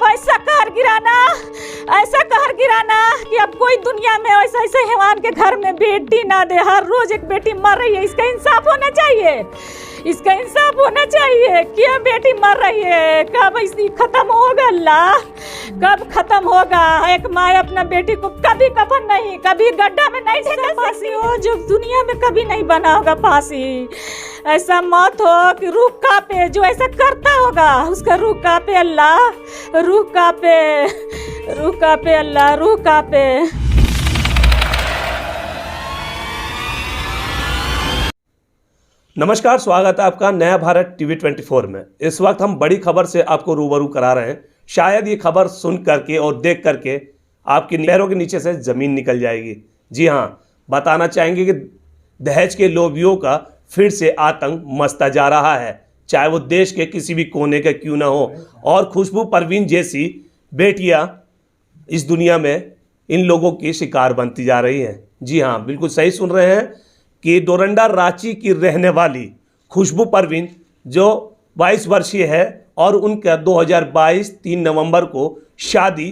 अब ऐसा कहर गिराना कि अब कोई दुनिया में ऐसा ऐसे हैवान के घर में बेटी ना दे। हर रोज एक बेटी मर रही है, इसका इंसाफ होना चाहिए, इसका इंसाफ होना चाहिए। क्या बेटी मर रही है, कब इसी खत्म होगा अल्लाह, कब खत्म होगा। एक माँ अपना बेटी को कभी कफन नहीं, कभी गड्ढा में नहीं ढका फांसी हो जो दुनिया में कभी नहीं बना होगा फांसी। ऐसा मौत हो कि रूह कांपे, जो ऐसा करता होगा उसका रूह कांपे अल्लाह, रूह कांपे, रूह कांपे अल्लाह, रूह कांपे। नमस्कार, स्वागत है आपका नया भारत टीवी 24 में। इस वक्त हम बड़ी खबर से आपको रूबरू करा रहे हैं। शायद ये खबर सुन करके और देख करके आपके पैरों के नीचे से ज़मीन निकल जाएगी। जी हाँ, बताना चाहेंगे कि दहेज के लोभियों का फिर से आतंक मचता जा रहा है, चाहे वो देश के किसी भी कोने का क्यों ना हो। और खुशबू परवीन जैसी बेटियाँ इस दुनिया में इन लोगों की शिकार बनती जा रही हैं। जी हाँ, बिल्कुल सही सुन रहे हैं कि डोरंडा रांची की रहने वाली खुशबू परवीन जो 22 वर्षीय है और उनका 2022 3 नवंबर को शादी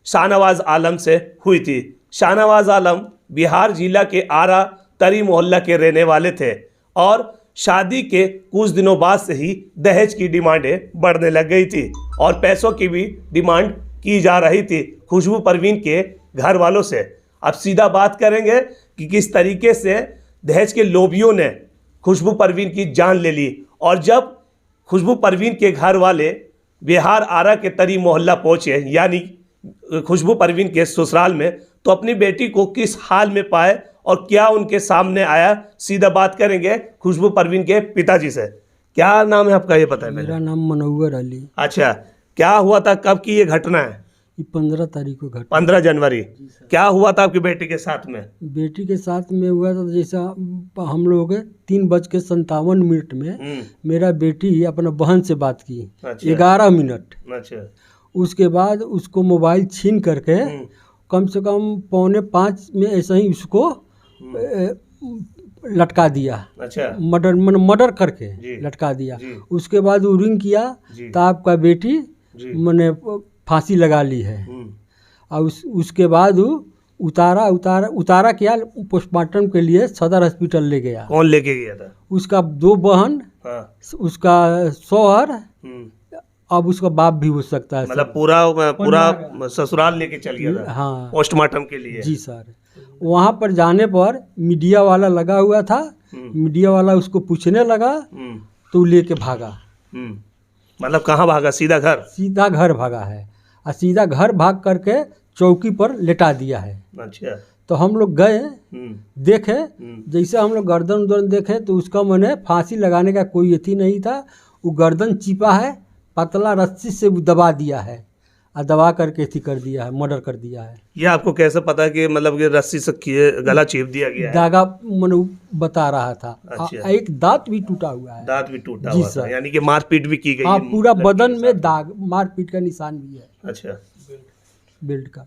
शाहनवाज आलम से हुई थी। शाहनवाज आलम बिहार जिला के आरा तरी मोहल्ला के रहने वाले थे और शादी के कुछ दिनों बाद से ही दहेज की डिमांडें बढ़ने लग गई थी और पैसों की भी डिमांड की जा रही थी खुशबू परवीन के घर वालों से। अब सीधा बात करेंगे कि किस तरीके से दहेज के लोभियों ने खुशबू परवीन की जान ले ली। और जब खुशबू परवीन के घर वाले बिहार आरा के तरी मोहल्ला पहुंचे, यानी खुशबू परवीन के ससुराल में, तो अपनी बेटी को किस हाल में पाए और क्या उनके सामने आया, सीधा बात करेंगे खुशबू परवीन के पिताजी से। क्या नाम है आपका, ये पता है? मेरा नाम मनोवर अली। अच्छा, क्या हुआ था, कब की ये घटना है? 15 तारीख को घटना, 15 जनवरी। क्या हुआ था आपकी बेटी के साथ में? बेटी के साथ में हुआ था जैसा हम लोग 3:57 में मेरा बेटी अपना बहन से बात की। अच्छा। 11 मिनट। अच्छा। उसके बाद उसको मोबाइल छीन करके कम से कम 4:45 में ऐसा ही उसको लटका दिया। अच्छा। मर्डर करके लटका दिया। उसके बाद वो रिंग किया तो आपका बेटी मैंने फांसी लगा ली है। और उसके बाद उतारा क्या, पोस्टमार्टम के लिए सदर हॉस्पिटल ले गया। कौन लेके गया था? उसका 2 बहन, उसका शौहर, अब उसका बाप भी हो सकता है। मतलब पूरा ससुराल लेके चल गया था। हाँ, पोस्टमार्टम के लिए। जी सर। वहाँ पर जाने पर मीडिया वाला लगा हुआ था। मीडिया वाला उसको पूछने लगा तो लेके भागा। मतलब कहाँ भागा? सीधा घर? सीधा घर भागा है और सीधा घर भाग करके चौकी पर लेटा दिया है। अच्छा। तो हम लोग गए, देखे, जैसे हम लोग गर्दन देखे तो उसका मैंने फांसी लगाने का कोई यथी नहीं था। वो गर्दन चिपा है, पतला रस्सी से दबा दिया है और दबा करके थी कर दिया है, मर्डर कर दिया है। ये आपको कैसे पता कि मतलब कि रस्सी से गला चीप दिया गया है? दागा मैंने बता रहा था। अच्छा। एक दांत भी टूटा हुआ है। दांत भी टूटा हुआ था, यानी कि मारपीट भी की गई। हाँ, पूरा बदन में दाग, मारपीट का निशान भी है। अच्छा। बेल्ट का।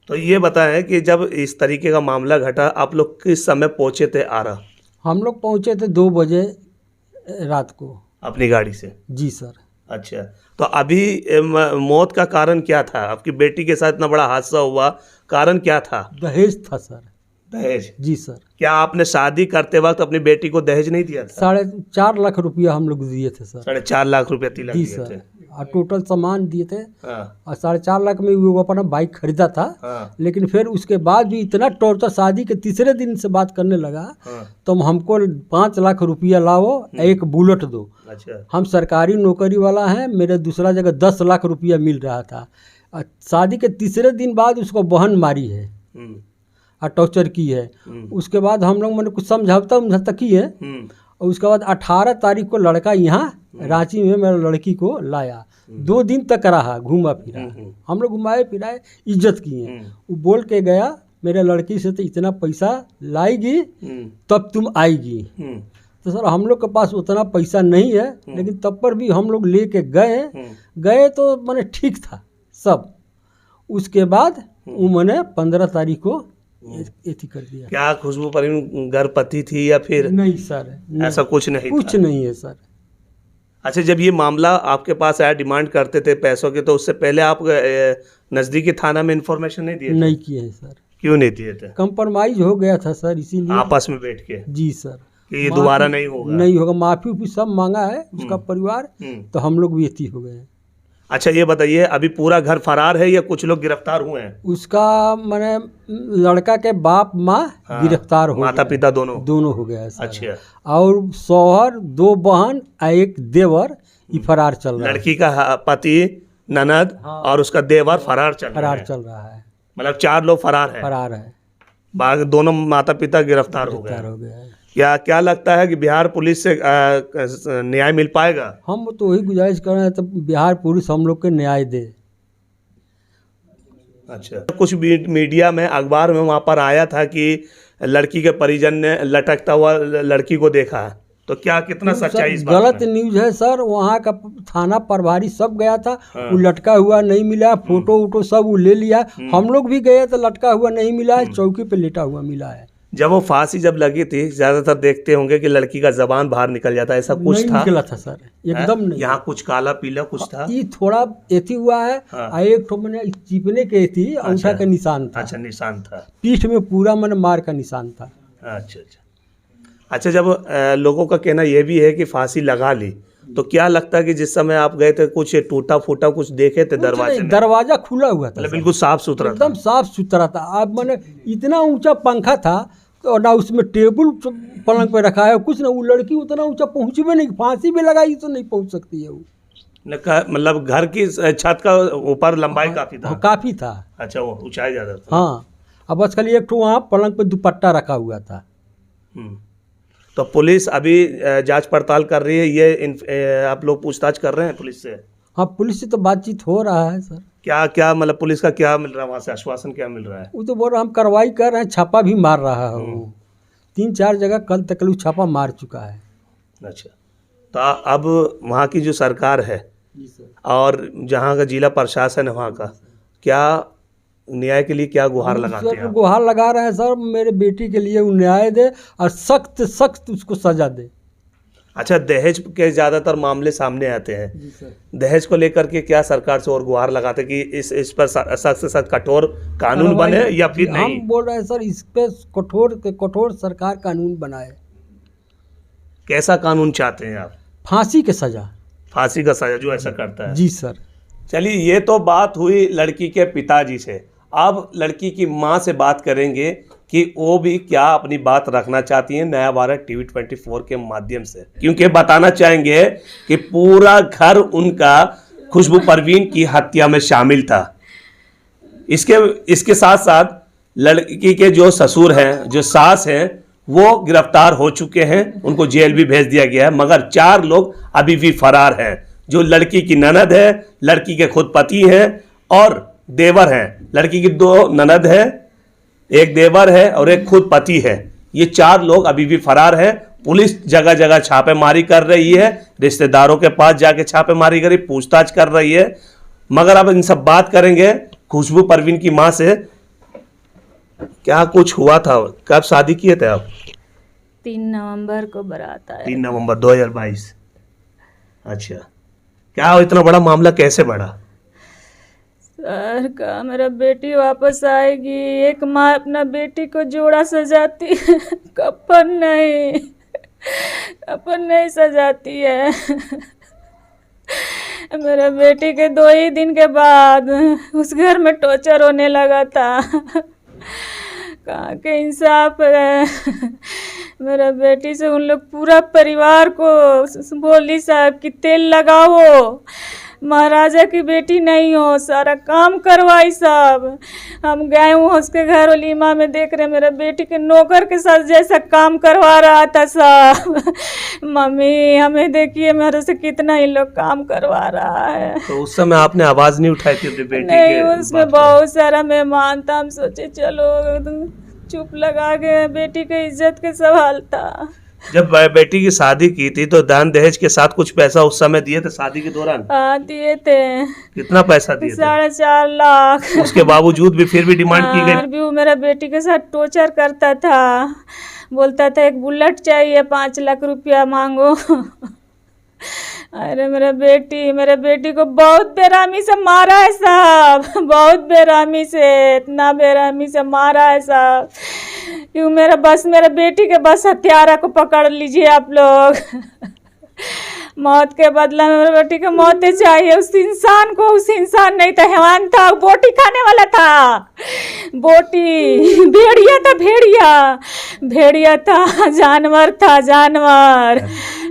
तो ये बताएं कि जब इस तरीके का मामला घटा, आप लोग किस समय पहुंचे थे आरा? हम लोग पहुंचे थे 2 बजे रात को अपनी गाड़ी से। जी सर। अच्छा, तो अभी मौत का कारण क्या था? आपकी बेटी के साथ इतना बड़ा हादसा हुआ, कारण क्या था? दहेज था सर। दहेज? जी सर। क्या आपने शादी करते वक्त अपनी बेटी को दहेज नहीं दिया था? 4.5 लाख रुपया हम लोग दिए थे सर। 4.5 लाख रुपया तिलक दिए थे और टोटल सामान दिए थे। और 4.5 लाख में वो अपना बाइक खरीदा था। लेकिन फिर उसके बाद भी इतना टॉर्चर, शादी के तीसरे दिन से बात करने लगा तो हमको 5 लाख रुपया लाओ, एक बुलेट दो। अच्छा। हम सरकारी नौकरी वाला है, मेरे दूसरा जगह 10 लाख रुपया मिल रहा था। शादी के तीसरे दिन बाद उसको बहन मारी है और टॉर्चर की है। उसके बाद हम लोग मैंने कुछ समझौता की है। और उसके बाद 18 तारीख को लड़का यहाँ रांची में मेरे लड़की को लाया। 2 दिन तक रहा, घूमा फिरा, हम लोग घुमाए फिराए, इज्जत किए। वो बोल के गया मेरे लड़की से तो इतना पैसा लाएगी तब तुम आएगी। तो सर हम लोग के पास उतना पैसा नहीं है, लेकिन तब पर भी हम लोग लेके गए तो मैंने ठीक था सब। उसके बाद वो मैंने 15 तारीख को एथी कर दिया। क्या खुशबू परवीन गर्भवती थी या फिर? नहीं सर, ऐसा कुछ नहीं है सर। अच्छा, जब ये मामला आपके पास आया, डिमांड करते थे पैसों के, तो उससे पहले आप नज़दीकी थाना में इंफॉर्मेशन नहीं दिए थे? नहीं किए हैं सर, क्यों नहीं दिए थे? कंप्रोमाइज हो गया था सर, इसीलिए आपस में बैठ के जी सर, कि ये दोबारा नहीं होगा? नहीं होगा, माफी उफी सब मांगा है उसका परिवार, तो हम लोग भी एथी हो गए हैं। अच्छा, ये बताइए, अभी पूरा घर फरार है या कुछ लोग गिरफ्तार हुए हैं? उसका मैंने लड़का के बाप माँ गिरफ्तार हो माता गए, पिता दोनों हो गया है सर। अच्छा, और शौहर, 2 बहन और 1 देवर ये फरार चल रहा है। लड़की का पति, ननद और उसका देवर फरार चल रहा है। मतलब 4 लोग फरार है। बाकी दोनों माता पिता गिरफ्तार हो गए हैं। क्या लगता है कि बिहार पुलिस से न्याय मिल पाएगा? हम तो वही गुजारिश कर रहे हैं, तो बिहार पुलिस हम लोग के न्याय दे। अच्छा, कुछ मीडिया में, अखबार में वहाँ पर आया था कि लड़की के परिजन ने लटकता हुआ लड़की को देखा है, तो क्या कितना सच्चाई इस बात गलत न्यूज़ है सर। वहाँ का थाना प्रभारी सब गया था, वो लटका हुआ नहीं मिला, फोटो वोटो सब वो ले लिया। हम लोग भी गए तो लटका हुआ नहीं मिला है, चौकी पे लेटा हुआ मिला है। जब वो फांसी जब लगी थी, ज्यादातर देखते होंगे कि लड़की का जबान बाहर निकल जाता है, ऐसा कुछ था? निकला था सर, एकदम नहीं। यहाँ कुछ काला पीला कुछ था, ये थोड़ा एथी हुआ है। एक ठो मैंने चिपने के थी, अंगूठा का निशान था। अच्छा, निशान था पीठ में, पूरा मैंने मार का निशान था। अच्छा, जब लोगों का कहना यह भी है कि फांसी लगा ली, तो क्या लगता है कि जिस समय आप गए थे कुछ टूटा फूटा कुछ देखे थे? दरवाजा खुला हुआ था, बिल्कुल साफ सुथरा, एकदम साफ सुथरा था। अब मैंने इतना ऊंचा पंखा था, तो ना उसमें टेबल पलंग पे रखा है कुछ ना। वो लड़की उतना ऊंचा पहुंची भी नहीं, फांसी भी लगाई तो नहीं पहुंच सकती है वो। मतलब घर की छत का ऊपर लंबाई काफी था। अच्छा, वो ऊंचाई ज्यादा था। हाँ, अब बस खाली एक ठो वहाँ पलंग पे दुपट्टा रखा हुआ था। तो पुलिस अभी जांच पड़ताल कर रही है, ये आप लोग पूछताछ कर रहे हैं पुलिस से? हाँ, पुलिस से तो बातचीत हो रहा है सर। क्या मतलब पुलिस का क्या मिल रहा है वहाँ से, आश्वासन क्या मिल रहा है? वो तो बोल रहा हम कार्रवाई कर रहे हैं, छापा भी मार रहा है वो। 3-4 जगह कल तक छापा मार चुका है। अच्छा, तो अब वहाँ की जो सरकार है और जहाँ का जिला प्रशासन है, वहाँ का क्या न्याय के लिए क्या गुहार लगाते हैं? गुहार लगा रहे हैं सर, मेरे बेटी के लिए वो न्याय दे और सख्त सख्त उसको सजा दे। अच्छा, दहेज के ज़्यादातर मामले सामने आते हैं, दहेज को लेकर के क्या सरकार से और गुहार लगाते कि इस पर सख्त से सख्त कठोर कानून बने या फिर नहीं? हम बोल रहे हैं सर, इस पे कठोर सरकार कानून बनाए। कैसा कानून चाहते हैं आप? फांसी की सजा। फांसी का सजा जो ऐसा करता है? जी सर। चलिए, ये तो बात हुई लड़की के पिताजी से। अब लड़की की माँ से बात करेंगे कि वो भी क्या अपनी बात रखना चाहती हैं नया भारत टीवी 24 के माध्यम से, क्योंकि बताना चाहेंगे कि पूरा घर उनका खुशबू परवीन की हत्या में शामिल था। इसके साथ साथ लड़की के जो ससुर हैं, जो सास हैं, वो गिरफ्तार हो चुके हैं, उनको जेल भी भेज दिया गया है, मगर 4 लोग अभी भी फरार हैं। जो लड़की की ननद है, लड़की के खुद पति हैं और देवर हैं। लड़की की 2 ननद है, 1 देवर है और 1 खुद पति है। ये 4 लोग अभी भी फरार हैं। पुलिस जगह जगह छापेमारी कर रही है, रिश्तेदारों के पास जाके छापेमारी करी, पूछताछ कर रही है। मगर अब इन सब बात करेंगे खुशबू परवीन की माँ से। क्या कुछ हुआ था? कब शादी किए थे आप? 3 नवंबर को बारात आया। 3 नवंबर 2022। अच्छा, क्या इतना बड़ा मामला कैसे बढ़ा? सर का मेरा बेटी वापस आएगी, एक माँ अपना बेटी को जोड़ा सजाती है, कफन नहीं सजाती है। मेरा बेटी के 2 ही दिन के बाद उस घर में टॉर्चर होने लगा था। कहाँ के इंसाफ है। मेरा बेटी से उन लोग पूरा परिवार को बोली साहब कि तेल लगाओ, महाराजा की बेटी नहीं हो, सारा काम करवाई साहब। हम गए हूँ उसके घर वलीमा में, देख रहे मेरा बेटी के नौकर के साथ जैसा काम करवा रहा था साहब। मम्मी हमें देखिए मेरे से कितना ही लोग काम करवा रहा है। तो उस समय आपने आवाज नहीं उठाई थी अपनी बेटी नहीं, उसमें बहुत सारा मेहमान था, हम सोचे चलो चुप लगा के, बेटी के इज्जत के सवाल था। जब बेटी की शादी की थी तो दान दहेज के साथ कुछ पैसा उस समय दिए थे शादी के दौरान? हाँ, दिए थे। कितना पैसा दिए थे? 4.5 लाख। उसके बावजूद भी फिर भी डिमांड की गई? भी वो मेरा बेटी के साथ टॉर्चर करता था, बोलता था एक बुलेट चाहिए, 5 लाख रुपया मांगो। अरे मेरे बेटी को बहुत बेरहमी से मारा है साहब, बहुत बेरहमी से, इतना बेरहमी से मारा है साहब। क्यों मेरे बेटी के बस हत्यारा को पकड़ लीजिए आप लोग। मौत के बदला में मेरे बेटी को मौत चाहिए। उस इंसान नहीं था, हैवान था, बोटी खाने वाला था, बोटी, भेड़िया था, जानवर था, जानवर।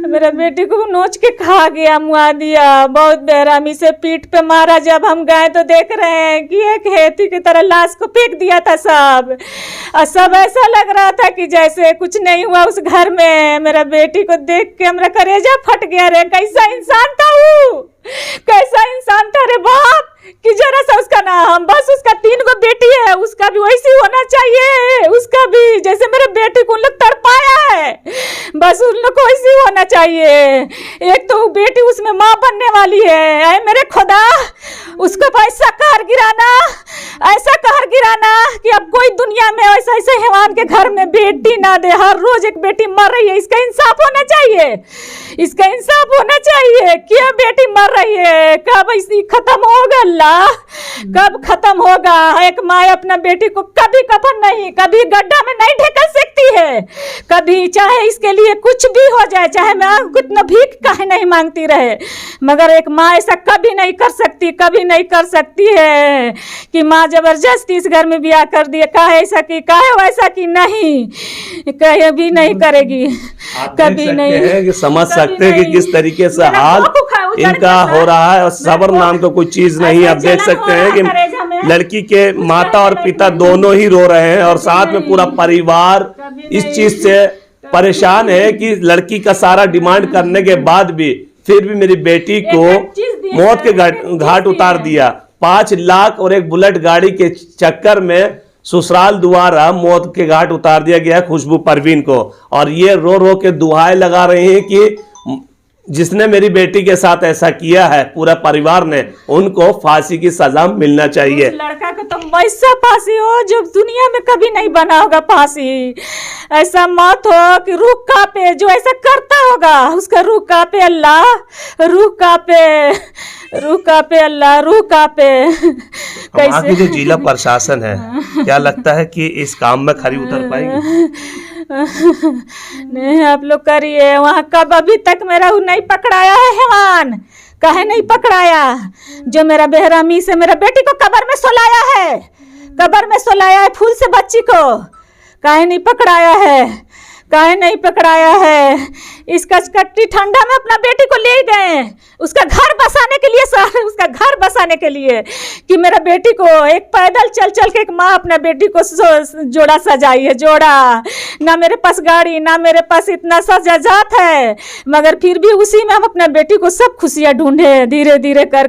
मेरे बेटी को नोच के खा गया, मुआ दिया, बहुत बेरहमी से पीठ पे मारा। जब हम गए तो देख रहे हैं कि एक हेती की तरह लाश को फेंक दिया था सब, और सब ऐसा लग रहा था कि जैसे कुछ नहीं हुआ उस घर में। मेरा बेटी को देख के मेरा कलेजा फट गया। रे कैसा इंसान था वो, कैसा इंसान था रे बाप, कि जरा सा उसका नाम, बस उसका 3 गो बेटी है, उसका भी वैसी होना चाहिए, उसका भी जैसे मेरे बेटी को उन लोग तड़पाया है, बस उन लोग को वैसी होना चाहिए। एक तो बेटी उसमें माँ बनने वाली है, ऐ मेरे खुदा, उसको ऐसा कहर गिराना कि अब कोई दुनिया में ऐसे हैवान के घर में बेटी ना दे। हर रोज एक बेटी मर रही है, इसका इंसाफ होना चाहिए, इसका इंसाफ होना चाहिए। क्या बेटी मर रही है, कब इसी खत्म होगा अल्लाह, कब खत्म होगा। एक माँ अपना बेटी को कभी कफन नहीं, कभी गड्ढा में नहीं ढकेल सकती है, कभी चाहे इसके लिए कुछ भी हो जाए, चाहे मैं कितना भीख काहे नहीं मांगती रहे, मगर एक माँ ऐसा कभी नहीं कर सकती, कभी नहीं कर सकती है कि माँ जबरदस्ती इस घर में ब्याह कर दिए। काहे ऐसा की, काहे वैसा की, नहीं, कहे भी नहीं करेगी, कभी नहीं है कि समझ सकते हैं कि किस तरीके से हाल इनका हो रहा है। और सब्र नाम का कोई चीज नहीं। आप देख सकते हैं कि लड़की के माता और पिता दोनों ही रो रहे हैं, और साथ में पूरा परिवार इस चीज से परेशान है कि लड़की का सारा डिमांड करने के बाद भी फिर भी मेरी बेटी को मौत के घाट उतार दिया। 5 लाख और एक बुलेट गाड़ी के चक्कर में ससुराल द्वारा मौत के घाट उतार दिया गया खुशबू परवीन को। और ये रो रो के दुहाई लगा रहे हैं कि जिसने मेरी बेटी के साथ ऐसा किया है, पूरा परिवार ने, उनको फांसी की सजा मिलना चाहिए। लड़का को तो वैसा फांसी हो जो दुनिया में कभी नहीं बना होगा फांसी। ऐसा मौत हो कि रूह कांपे, जो ऐसा करता होगा उसका रूह कांपे अल्लाह, रूह कांपे अल्लाह, रूह कांपे। कैसे जो जिला प्रशासन है, क्या लगता है कि इस काम में खरी उतर पाएगी? नहीं, आप लोग करिए। वहाँ कब अभी तक मेरा नहीं पकड़ाया है हैवान, काहे नहीं पकड़ाया? जो मेरा बेरहमी से मेरा बेटी को कब्र में सुलाया है, कब्र में सुलाया है फूल से बच्ची को, काहे नहीं पकड़ाया है, काहे नहीं पकड़ाया है? इस कचकट्टी ठंडा में अपना बेटी को ले गए उसका घर बसाने के लिए, उसका घर बसाने के लिए, कि मेरा बेटी को एक पैदल चल चल के एक माँ अपना बेटी को जोड़ा सजाई है, जोड़ा। ना मेरे पास गाड़ी, ना मेरे पास इतना सजात है, मगर फिर भी उसी में हम अपना बेटी को सब खुशियाँ ढूंढे, धीरे धीरे कर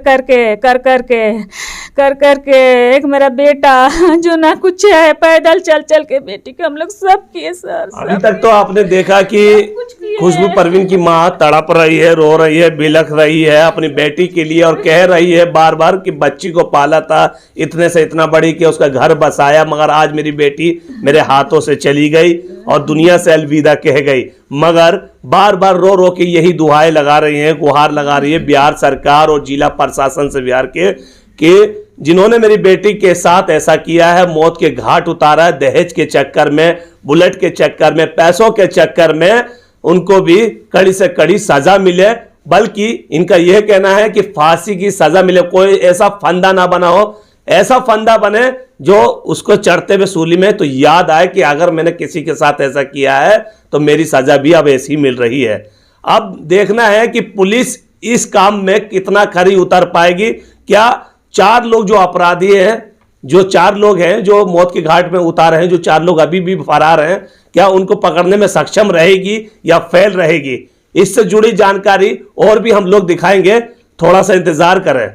करके एक मेरा बेटा जो ना कुछ है, पैदल चल चल के बेटी को हम लोग सब किए सर। अभी तक तो आपने देखा कि खुशबू परवीन की माँ तड़प रही है, रो रही है, बिलख रही है अपनी बेटी के लिए, और कह रही है बार बार कि बच्ची को पाला था इतने से इतना बड़ी, कि उसका घर बसाया, मगर आज मेरी बेटी मेरे हाथों से चली गई और दुनिया से अलविदा कह गई। मगर बार बार रो रो के यही दुहाई लगा रही है, गुहार लगा रही है बिहार सरकार और जिला प्रशासन से बिहार के, कि जिन्होंने मेरी बेटी के साथ ऐसा किया है, मौत के घाट उतारा है, दहेज के चक्कर में, बुलेट के चक्कर में, पैसों के चक्कर में, उनको भी कड़ी से कड़ी सजा मिले। बल्कि इनका यह कहना है कि फांसी की सजा मिले, कोई ऐसा फंदा ना बना हो, ऐसा फंदा बने जो उसको चढ़ते हुए सूली में तो याद आए कि अगर मैंने किसी के साथ ऐसा किया है तो मेरी सजा भी अब ऐसी मिल रही है। अब देखना है कि पुलिस इस काम में कितना खरी उतर पाएगी। क्या 4 लोग जो अपराधी हैं, जो 4 लोग हैं जो मौत के घाट में उतारे हैं, जो 4 लोग अभी भी फरार हैं, क्या उनको पकड़ने में सक्षम रहेगी या फेल रहेगी? इससे जुड़ी जानकारी और भी हम लोग दिखाएंगे, थोड़ा सा इंतजार करें।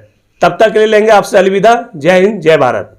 तब तक के लिए लेंगे आपसे अलविदा। जय हिंद, जय भारत।